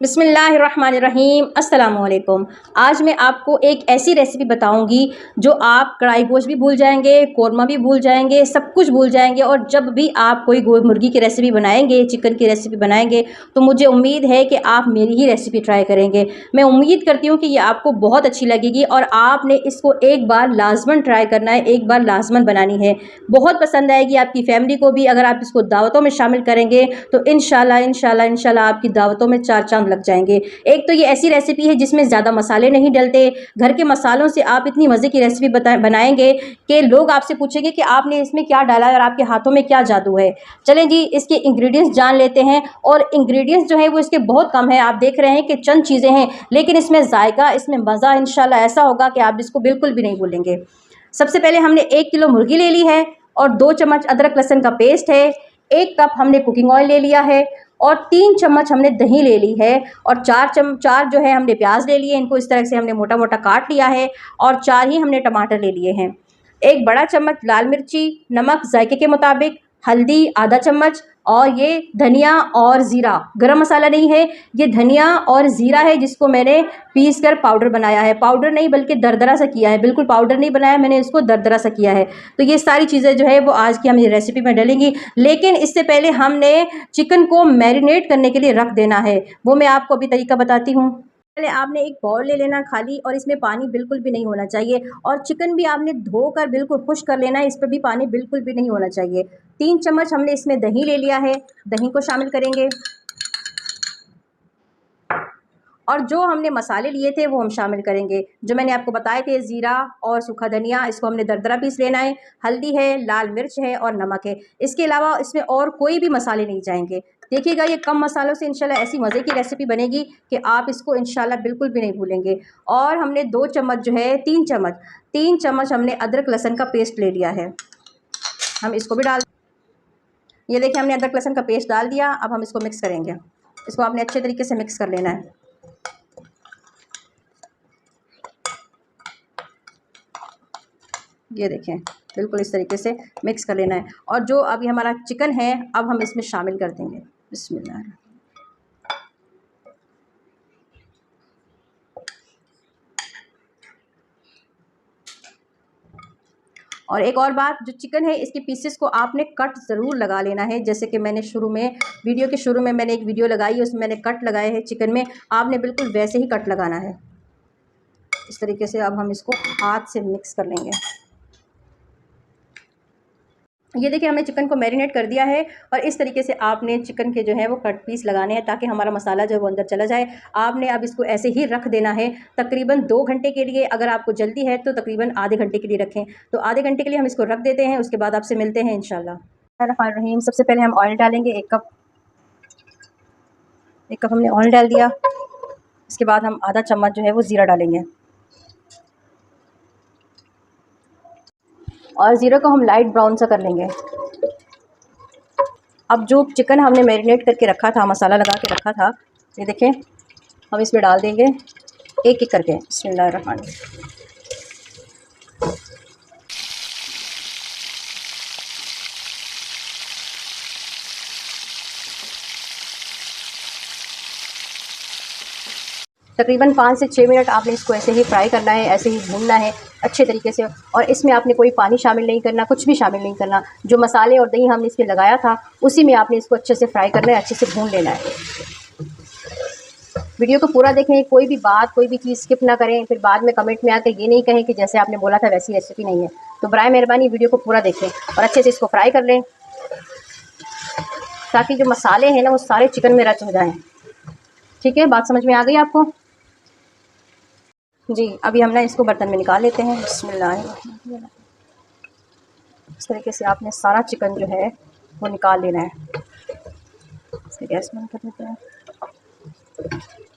बिस्मिल्लाहिर्रहमानिर्रहीम अस्सलामुअलैकुम। आज मैं आपको एक ऐसी रेसिपी बताऊंगी जो आप कढ़ाई गोश्त भी भूल जाएंगे, कोरमा भी भूल जाएंगे, सब कुछ भूल जाएंगे। और जब भी आप कोई मुर्गी की रेसिपी बनाएंगे, चिकन की रेसिपी बनाएंगे, तो मुझे उम्मीद है कि आप मेरी ही रेसिपी ट्राई करेंगे। मैं उम्मीद करती हूँ कि ये आपको बहुत अच्छी लगेगी और आपने इसको एक बार लाजमन ट्राई करना है, एक बार लाजमन बनानी है। बहुत पसंद आएगी आपकी फैमिली को भी। अगर आप इसको दावतों में शामिल करेंगे तो इंशाल्लाह आपकी दावतों में चार चांद लग जाएंगे। एक तो ये ऐसी रेसिपी है जिसमें ज़्यादा मसाले नहीं डलते। घर के मसालों से आप इतनी मज़े की रेसिपी बनाएंगे कि लोग आपसे पूछेंगे कि आपने इसमें क्या डाला है और आपके हाथों में क्या जादू है। चलें जी, इसके इंग्रेडिएंट्स जान लेते हैं। और इंग्रेडिएंट्स जो है वो इसके बहुत कम है। आप देख रहे हैं कि चंद चीज़ें हैं, लेकिन इसमें जायका, इसमें मज़ा इंशाल्लाह ऐसा होगा कि आप इसको बिल्कुल भी नहीं भूलेंगे। सबसे पहले हमने 1 किलो मुर्गी ले ली है और 2 चम्मच अदरक लहसुन का पेस्ट है। 1 कप हमने कुकिंग ऑयल ले लिया है और 3 चम्मच हमने दही ले ली है। और 4 जो है हमने प्याज ले लिए, इनको इस तरह से हमने मोटा मोटा काट लिया है। और 4 ही हमने टमाटर ले लिए हैं। 1 बड़ा चम्मच लाल मिर्ची, नमक जायके के मुताबिक, हल्दी आधा चम्मच, और ये धनिया और ज़ीरा, गरम मसाला नहीं है, ये धनिया और ज़ीरा है जिसको मैंने पीस कर पाउडर बनाया है। पाउडर नहीं बल्कि दरदरा सा किया है, बिल्कुल पाउडर नहीं बनाया मैंने, इसको दरदरा सा किया है। तो ये सारी चीज़ें जो है वो आज की हम ये रेसिपी में डालेंगी। लेकिन इससे पहले हमने चिकन को मैरिनेट करने के लिए रख देना है, वो मैं आपको अभी तरीका बताती हूँ। पहले आपने एक बाउल ले लेना खाली, और इसमें पानी बिल्कुल भी नहीं होना चाहिए। और चिकन भी आपने धोकर बिल्कुल खुश कर लेना है, इस पर भी पानी बिल्कुल भी नहीं होना चाहिए। 3 चम्मच हमने इसमें दही ले लिया है, दही को शामिल करेंगे। और जो हमने मसाले लिए थे वो हम शामिल करेंगे, जो मैंने आपको बताए थे, ज़ीरा और सूखा धनिया, इसको हमने दरदरा पीस लेना है। हल्दी है, लाल मिर्च है और नमक है। इसके अलावा इसमें और कोई भी मसाले नहीं जाएंगे। देखिएगा, ये कम मसालों से इंशाल्लाह ऐसी मज़े की रेसिपी बनेगी कि आप इसको इंशाल्लाह बिल्कुल भी नहीं भूलेंगे। और हमने 2 चम्मच जो है 3 चम्मच हमने अदरक लहसुन का पेस्ट ले लिया है, हम इसको भी डाल। ये देखिए, हमने अदरक लहसुन का पेस्ट डाल दिया। अब हम इसको मिक्स करेंगे। इसको आपने अच्छे तरीके से मिक्स कर लेना है। ये देखें, बिल्कुल इस तरीके से मिक्स कर लेना है। और जो अभी हमारा चिकन है अब हम इसमें शामिल कर देंगे। बिस्मिल्लाह। और एक और बात, जो चिकन है इसके पीसेस को आपने कट ज़रूर लगा लेना है। जैसे कि मैंने वीडियो के शुरू में मैंने एक वीडियो लगाई है, उसमें मैंने कट लगाए हैं चिकन में, आपने बिल्कुल वैसे ही कट लगाना है। इस तरीके से अब हम इसको हाथ से मिक्स कर लेंगे। ये देखिए, हमने चिकन को मैरिनेट कर दिया है और इस तरीके से आपने चिकन के जो है वो कट पीस लगाने हैं ताकि हमारा मसाला जो है वो अंदर चला जाए। आपने अब इसको ऐसे ही रख देना है तकरीबन 2 घंटे के लिए। अगर आपको जल्दी है तो तकरीबन आधे घंटे के लिए रखें। तो आधे घंटे के लिए हम इसको रख देते हैं, उसके बाद आपसे मिलते हैं इंशाल्लाह। रहीम, सबसे पहले हम ऑयल डालेंगे। 1 कप हमने ऑयल डाल दिया। इसके बाद हम आधा चम्मच जो है वो ज़ीरा डालेंगे, और ज़ीरा को हम लाइट ब्राउन सा कर लेंगे। अब जो चिकन हमने मैरिनेट करके रखा था, मसाला लगा के रखा था, ये देखें, हम इसमें डाल देंगे एक एक करके। बिस्मिल्लाहिर्रहमानिर्रहीम। तकरीबन 5 से 6 मिनट आपने इसको ऐसे ही फ्राई करना है, ऐसे ही भूनना है अच्छे तरीके से। और इसमें आपने कोई पानी शामिल नहीं करना, कुछ भी शामिल नहीं करना। जो मसाले और दही हमने इसमें लगाया था उसी में आपने इसको अच्छे से फ्राई करना है, अच्छे से भून लेना है। वीडियो को पूरा देखें, कोई भी बात, कोई भी चीज़ स्किप ना करें, फिर बाद में कमेंट में आकर ये नहीं कहें कि जैसे आपने बोला था वैसी रेसिपी नहीं है। तो बराए मेहरबानी वीडियो को पूरा देखें और अच्छे से इसको फ्राई कर लें ताकि जो मसाले हैं ना वो सारे चिकन में रच हो जाएँ। ठीक है, बात समझ में आ गई आपको? जी, अभी हम ना इसको बर्तन में निकाल लेते हैं। बिस्मिल्लाह। इस तरीके से आपने सारा चिकन जो है वो निकाल लेना है। इसकी गैस बंद कर देते हैं।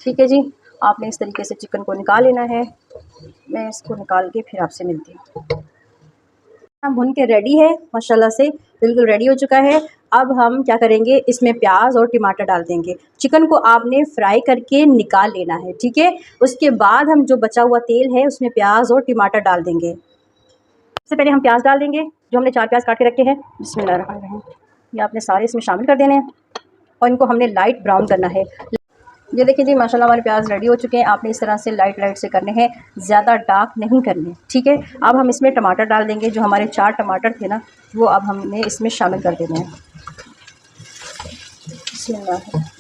ठीक है जी, आपने इस तरीके से चिकन को निकाल लेना है। मैं इसको निकाल के फिर आपसे मिलती हूँ। हम भुन के रेडी है, माशाल्लाह से बिल्कुल रेडी हो चुका है। अब हम क्या करेंगे, इसमें प्याज और टमाटर डाल देंगे। चिकन को आपने फ्राई करके निकाल लेना है, ठीक है। उसके बाद हम जो बचा हुआ तेल है उसमें प्याज और टमाटर डाल देंगे। सबसे पहले हम प्याज डाल देंगे, जो हमने 4 प्याज काट के रखे हैं। बिस्मिल्लाहिर्रहमानिर्रहीम। ये आपने सारे इसमें शामिल कर देने हैं और इनको हमने लाइट ब्राउन करना है। ये देखिए जी, माशाल्लाह हमारे प्याज रेडी हो चुके हैं। आपने इस तरह से लाइट लाइट से करने हैं, ज़्यादा डार्क नहीं करने, ठीक है। अब हम इसमें टमाटर डाल देंगे। जो हमारे 4 टमाटर थे ना, वो अब हमने इसमें शामिल कर देने हैं। बिस्मिल्लाह।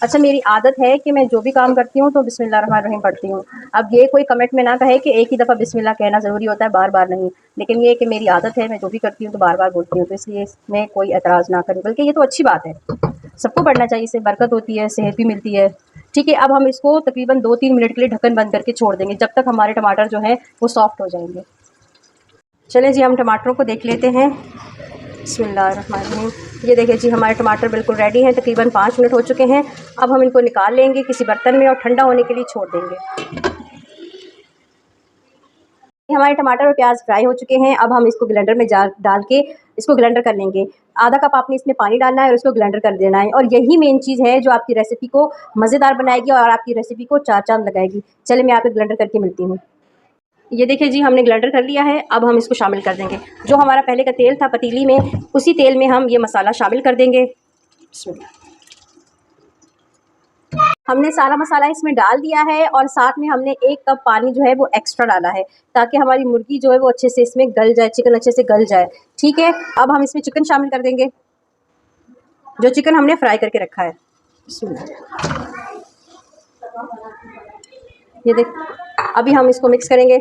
अच्छा, मेरी आदत है कि मैं जो भी काम करती हूँ तो बिस्मिल्लाहिर्रहमानिर्रहीम पढ़ती हूँ। अब ये कोई कमेंट में ना कहे कि एक ही दफ़ा बिस्मिल्लाह कहना ज़रूरी होता है, बार-बार नहीं। लेकिन ये कि मेरी आदत है, मैं जो भी करती हूँ तो बार-बार बोलती हूँ, तो इसलिए इसमें कोई एतराज़ ना करें, बल्कि ये तो अच्छी बात है। सबको पढ़ना चाहिए, इससे बरकत होती है, सेहत भी मिलती है। ठीक है, अब हम इसको तकरीबन 2-3 मिनट के लिए ढक्कन बंद करके छोड़ देंगे, जब तक हमारे टमाटर जो हैं वो सॉफ्ट हो जाएँगे। चलें जी, हम टमाटरों को देख लेते हैं। बिस्मिल्लाहिर्रहमानिर्रहीम। ये देखिए जी, हमारे टमाटर बिल्कुल रेडी हैं, तकरीबन 5 मिनट हो चुके हैं। अब हम इनको निकाल लेंगे किसी बर्तन में और ठंडा होने के लिए छोड़ देंगे। हमारे टमाटर और प्याज फ्राई हो चुके हैं। अब हम इसको ब्लेंडर में डाल के इसको ग्राइंडर कर लेंगे। आधा कप आपने इसमें पानी डालना है और इसको ग्राइंडर कर देना है, और यही मेन चीज़ है जो आपकी रेसिपी को मज़ेदार बनाएगी और आपकी रेसिपी को चार चाँद लगाएगी। चलिए मैं आपको ग्राइंडर करके मिलती हूँ। ये देखिए जी, हमने ग्राइंडर कर लिया है। अब हम इसको शामिल कर देंगे। जो हमारा पहले का तेल था पतीली में, उसी तेल में हम ये मसाला शामिल कर देंगे। हमने सारा मसाला इसमें डाल दिया है और साथ में हमने 1 कप पानी जो है वो एक्स्ट्रा डाला है, ताकि हमारी मुर्गी जो है वो अच्छे से इसमें गल जाए, चिकन अच्छे से गल जाए। ठीक है, अब हम इसमें चिकन शामिल कर देंगे, जो चिकन हमने फ्राई करके रखा है। ये देख, अभी हम इसको मिक्स करेंगे।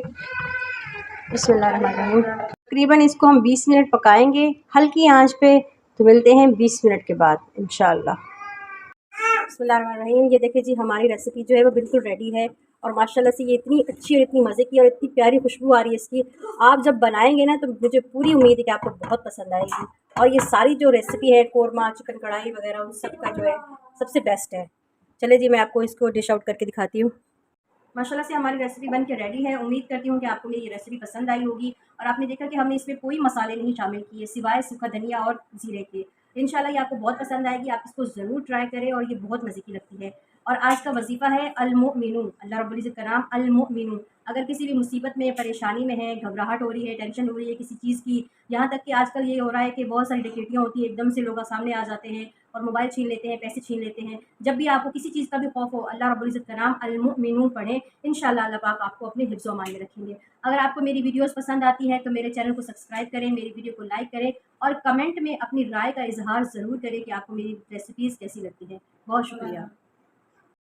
बिस्मिल्लाहिर्रहमानिर्रहीम। तकरीबन इसको हम 20 मिनट पकाएंगे हल्की आंच पे। तो मिलते हैं 20 मिनट के बाद इंशाल्लाह। बिस्मिल्लाहिर्रहमानिर्रहीम। ये देखिए जी, हमारी रेसिपी जो है वो बिल्कुल रेडी है, और माशाल्लाह से ये इतनी अच्छी और इतनी मज़े की और इतनी प्यारी खुशबू आ रही है इसकी। आप जब बनाएंगे ना तो मुझे पूरी उम्मीद है कि आपको बहुत पसंद आएगी। और ये सारी जो रेसिपी है, कोरमा, चिकन कढ़ाई वगैरह, उन सब का जो है सबसे बेस्ट है। चलिए जी, मैं आपको इसको डिश आउट करके दिखाती हूँ। माशाल्लाह से हमारी रेसिपी बन के रेडी है। उम्मीद करती हूँ कि आपको मेरी ये रेसिपी पसंद आई होगी, और आपने देखा कि हमने इसमें कोई मसाले नहीं शामिल किए सिवाय सूखा धनिया और ज़ीरे के। इंशाल्लाह ये आपको बहुत पसंद आएगी, आप इसको ज़रूर ट्राई करें, और ये बहुत मज़े की लगती है। और आज का वजीफ़ा है अल-मुमिनून, अल्लाह रब्बुल इज़्ज़त का नाम अल-मुमिनून। अगर किसी भी मुसीबत में, परेशानी में है, घबराहट हो रही है, टेंशन हो रही है किसी चीज़ की, यहाँ तक कि आजकल ये हो रहा है कि बहुत सारी डकैतियाँ होती हैं, एकदम से लोग सामने आ जाते हैं और मोबाइल छीन लेते हैं, पैसे छीन लेते हैं। जब भी आपको किसी चीज़ का भी खौफ हो, अल्लाह रब्बुल इज़्ज़त का नाम अल-मुमिनून पढ़ें, इंशाल्लाह अल्लाह पाक आपको अपने हिफ्ज़ व अमान में रखेंगे। अगर आपको मेरी वीडियोज़ पसंद आती है तो मेरे चैनल को सब्सक्राइब करें, मेरी वीडियो को लाइक करें, और कमेंट में अपनी राय का इज़हार ज़रूर करें कि आपको मेरी रेसिपीज़ कैसी लगती हैं। बहुत शुक्रिया।